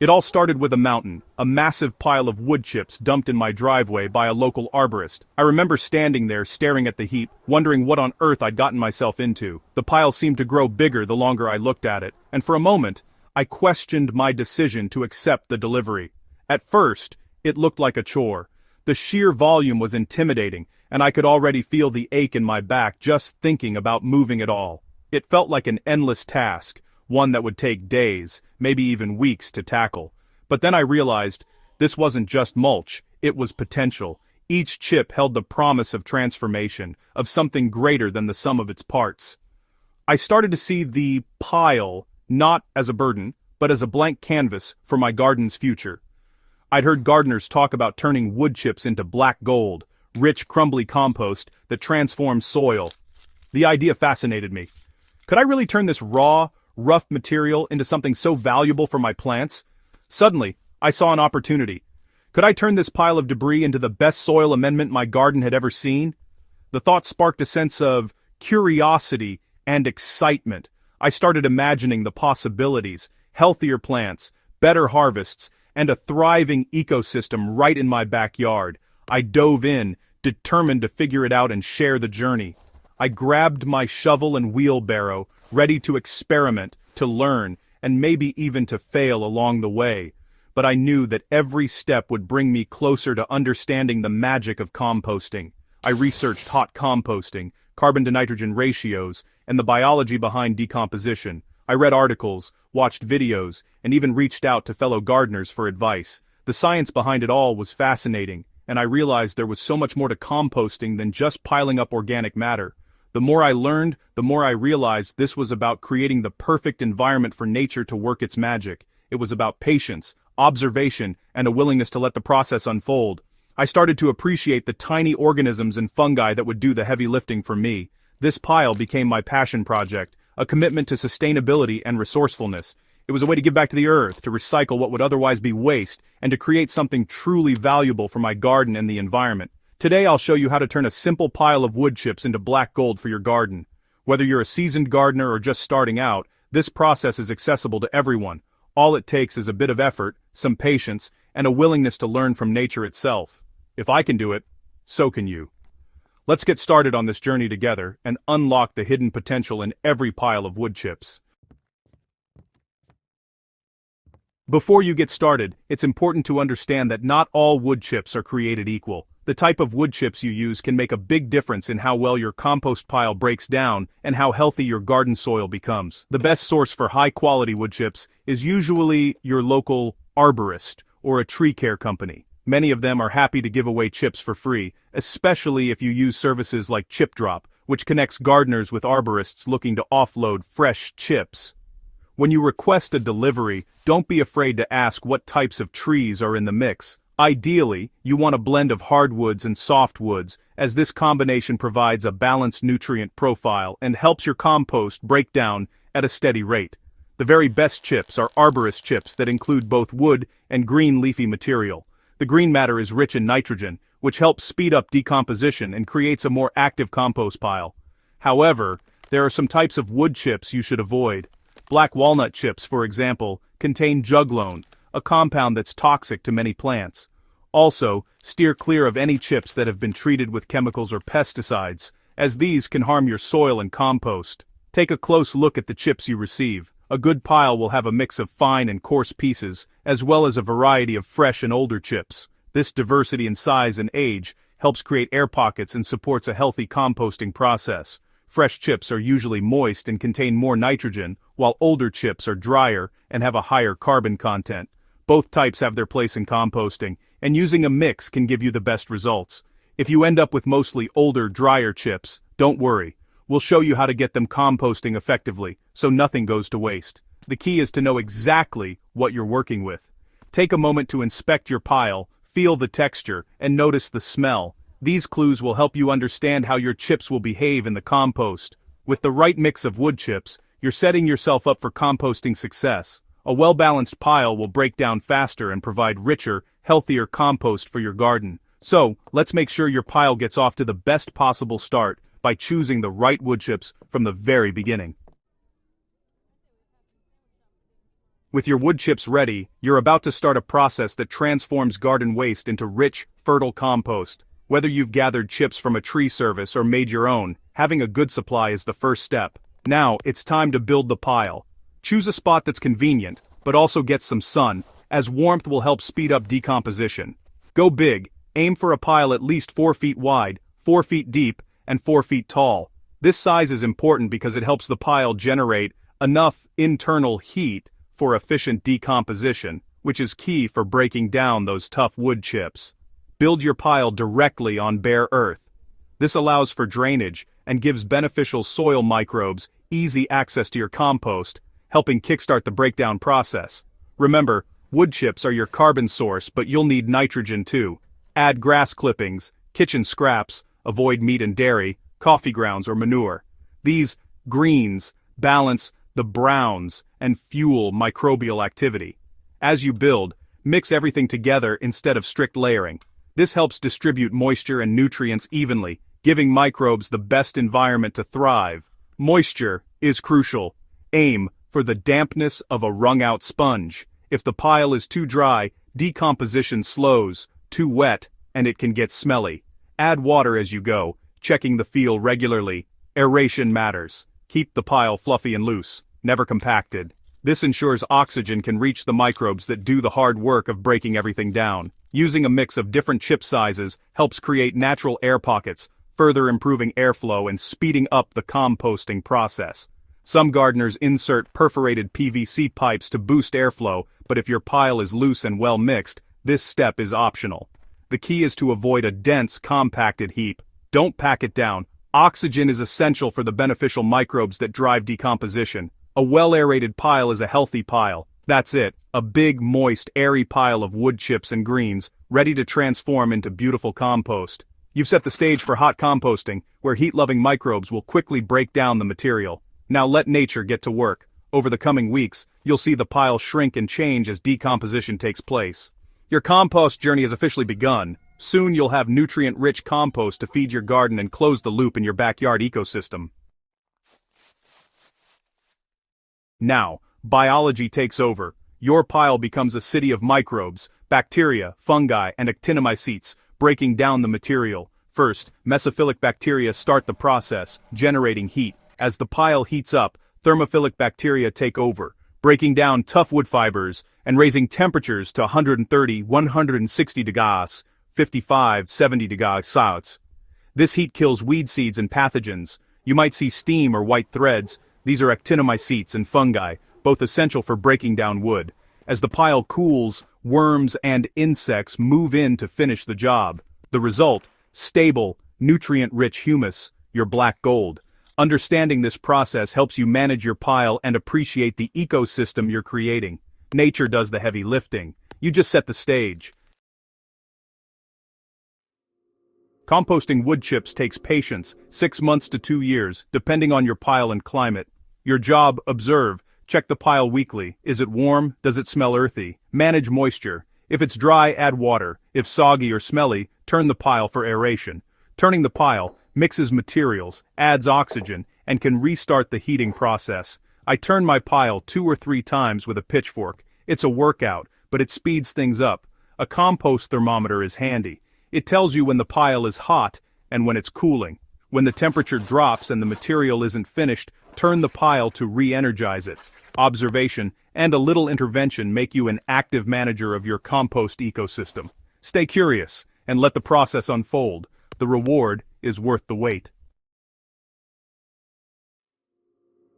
It all started with a mountain, a massive pile of wood chips dumped in my driveway by a local arborist. I remember standing there staring at the heap, wondering what on earth I'd gotten myself into. The pile seemed to grow bigger the longer I looked at it, and for a moment, I questioned my decision to accept the delivery. At first, it looked like a chore. The sheer volume was intimidating, and I could already feel the ache in my back just thinking about moving it all. It felt like an endless task, one that would take days, maybe even weeks to tackle. But then I realized, this wasn't just mulch, it was potential. Each chip held the promise of transformation, of something greater than the sum of its parts. I started to see the pile, not as a burden, but as a blank canvas for my garden's future. I'd heard gardeners talk about turning wood chips into black gold, rich crumbly compost that transforms soil. The idea fascinated me. Could I really turn this raw, rough material into something so valuable for my plants? Suddenly, I saw an opportunity. Could I turn this pile of debris into the best soil amendment my garden had ever seen? The thought sparked a sense of curiosity and excitement. I started imagining the possibilities, healthier plants, better harvests, and a thriving ecosystem right in my backyard. I dove in, determined to figure it out and share the journey. I grabbed my shovel and wheelbarrow, ready to experiment, to learn, and maybe even to fail along the way. But I knew that every step would bring me closer to understanding the magic of composting. I researched hot composting, carbon-to-nitrogen ratios, and the biology behind decomposition. I read articles, watched videos, and even reached out to fellow gardeners for advice. The science behind it all was fascinating, and I realized there was so much more to composting than just piling up organic matter. The more I learned, the more I realized this was about creating the perfect environment for nature to work its magic. It was about patience, observation, and a willingness to let the process unfold. I started to appreciate the tiny organisms and fungi that would do the heavy lifting for me. This pile became my passion project, a commitment to sustainability and resourcefulness. It was a way to give back to the earth, to recycle what would otherwise be waste, and to create something truly valuable for my garden and the environment. Today I'll show you how to turn a simple pile of wood chips into black gold for your garden. Whether you're a seasoned gardener or just starting out, this process is accessible to everyone. All it takes is a bit of effort, some patience, and a willingness to learn from nature itself. If I can do it, so can you. Let's get started on this journey together and unlock the hidden potential in every pile of wood chips. Before you get started, it's important to understand that not all wood chips are created equal. The type of wood chips you use can make a big difference in how well your compost pile breaks down and how healthy your garden soil becomes. The best source for high-quality wood chips is usually your local arborist or a tree care company. Many of them are happy to give away chips for free, especially if you use services like Chip Drop, which connects gardeners with arborists looking to offload fresh chips. When you request a delivery, don't be afraid to ask what types of trees are in the mix. Ideally, you want a blend of hardwoods and softwoods, as this combination provides a balanced nutrient profile and helps your compost break down at a steady rate. The very best chips are arborist chips that include both wood and green leafy material. The green matter is rich in nitrogen, which helps speed up decomposition and creates a more active compost pile. However, there are some types of wood chips you should avoid. Black walnut chips, for example, contain juglone, a compound that's toxic to many plants. Also, steer clear of any chips that have been treated with chemicals or pesticides, as these can harm your soil and compost. Take a close look at the chips you receive. A good pile will have a mix of fine and coarse pieces, as well as a variety of fresh and older chips. This diversity in size and age helps create air pockets and supports a healthy composting process. Fresh chips are usually moist and contain more nitrogen, while older chips are drier and have a higher carbon content. Both types have their place in composting, and using a mix can give you the best results. If you end up with mostly older, drier chips, don't worry. We'll show you how to get them composting effectively, so nothing goes to waste. The key is to know exactly what you're working with. Take a moment to inspect your pile, feel the texture, and notice the smell. These clues will help you understand how your chips will behave in the compost. With the right mix of wood chips, you're setting yourself up for composting success. A well-balanced pile will break down faster and provide richer, healthier compost for your garden. So, let's make sure your pile gets off to the best possible start by choosing the right wood chips from the very beginning. With your wood chips ready, you're about to start a process that transforms garden waste into rich, fertile compost. Whether you've gathered chips from a tree service or made your own, having a good supply is the first step. Now, it's time to build the pile. Choose a spot that's convenient, but also gets some sun, as warmth will help speed up decomposition. Go big, aim for a pile at least 4 feet wide, 4 feet deep, and 4 feet tall. This size is important because it helps the pile generate enough internal heat for efficient decomposition, which is key for breaking down those tough wood chips. Build your pile directly on bare earth. This allows for drainage and gives beneficial soil microbes easy access to your compost, helping kickstart the breakdown process. Remember, wood chips are your carbon source, but you'll need nitrogen too. Add grass clippings, kitchen scraps, avoid meat and dairy, coffee grounds or manure. These greens balance the browns and fuel microbial activity. As you build, mix everything together instead of strict layering. This helps distribute moisture and nutrients evenly, giving microbes the best environment to thrive. Moisture is crucial. Aim for the dampness of a wrung-out sponge. If the pile is too dry, decomposition slows. Too wet, and it can get smelly. Add water as you go, checking the field regularly. Aeration matters. Keep the pile fluffy and loose, never compacted. This ensures oxygen can reach the microbes that do the hard work of breaking everything down. Using a mix of different chip sizes helps create natural air pockets, further improving airflow and speeding up the composting process. Some gardeners insert perforated PVC pipes to boost airflow, but if your pile is loose and well mixed, this step is optional. The key is to avoid a dense, compacted heap. Don't pack it down. Oxygen is essential for the beneficial microbes that drive decomposition. A well-aerated pile is a healthy pile. That's it, a big, moist, airy pile of wood chips and greens, ready to transform into beautiful compost. You've set the stage for hot composting, where heat-loving microbes will quickly break down the material. Now let nature get to work. Over the coming weeks, you'll see the pile shrink and change as decomposition takes place. Your compost journey has officially begun. Soon you'll have nutrient-rich compost to feed your garden and close the loop in your backyard ecosystem. Now, biology takes over. Your pile becomes a city of microbes, bacteria, fungi, and actinomycetes, breaking down the material. First, mesophilic bacteria start the process, generating heat. As the pile heats up, thermophilic bacteria take over, breaking down tough wood fibers and raising temperatures to 130, 160 degrees, 55, 70 degrees Celsius. This heat kills weed seeds and pathogens. You might see steam or white threads. These are actinomycetes and fungi, both essential for breaking down wood. As the pile cools, worms and insects move in to finish the job. The result, stable, nutrient-rich humus, your black gold. Understanding this process helps you manage your pile and appreciate the ecosystem you're creating. Nature does the heavy lifting. You just set the stage. Composting wood chips takes patience, 6 months to 2 years, depending on your pile and climate. Your job, observe. Check the pile weekly. Is it warm? Does it smell earthy? Manage moisture. If it's dry, add water. If soggy or smelly, turn the pile for aeration. Turning the pile mixes materials, adds oxygen, and can restart the heating process. I turn my pile 2 or 3 times with a pitchfork. It's a workout, but it speeds things up. A compost thermometer is handy. It tells you when the pile is hot and when it's cooling. When the temperature drops and the material isn't finished, turn the pile to re-energize it. Observation and a little intervention make you an active manager of your compost ecosystem. Stay curious and let the process unfold. The reward is worth the wait.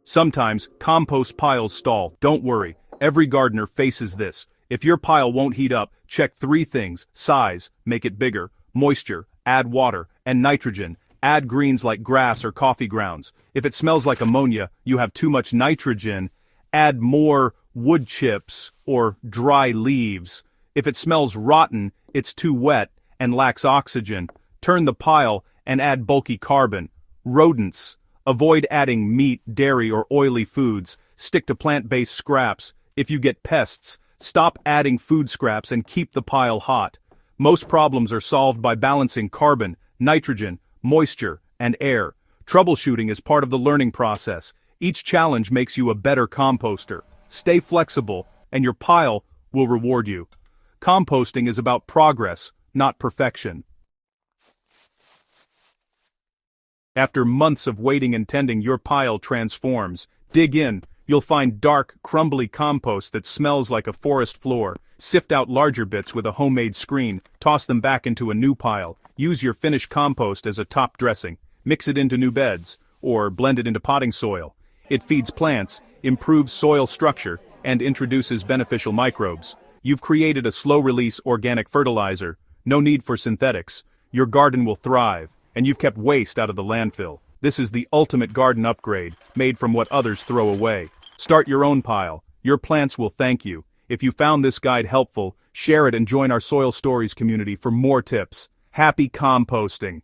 Sometimes, compost piles stall. Don't worry, every gardener faces this. If your pile won't heat up, check 3 things: size, make it bigger; moisture, add water; and nitrogen, add greens like grass or coffee grounds. If it smells like ammonia, you have too much nitrogen, add more wood chips or dry leaves. If it smells rotten, it's too wet and lacks oxygen. Turn the pile and add bulky carbon. Rodents. Avoid adding meat, dairy, or oily foods. Stick to plant-based scraps. If you get pests, stop adding food scraps and keep the pile hot. Most problems are solved by balancing carbon, nitrogen, moisture, and air. Troubleshooting is part of the learning process. Each challenge makes you a better composter. Stay flexible and your pile will reward you. Composting is about progress, not perfection. After months of waiting and tending, your pile transforms. Dig in, you'll find dark, crumbly compost that smells like a forest floor. Sift out larger bits with a homemade screen, toss them back into a new pile. Use your finished compost as a top dressing. Mix it into new beds, or blend it into potting soil. It feeds plants, improves soil structure, and introduces beneficial microbes. You've created a slow-release organic fertilizer. No need for synthetics. Your garden will thrive, and you've kept waste out of the landfill. This is the ultimate garden upgrade, made from what others throw away. Start your own pile. Your plants will thank you. If you found this guide helpful, share it and join our Soil Stories community for more tips. Happy composting!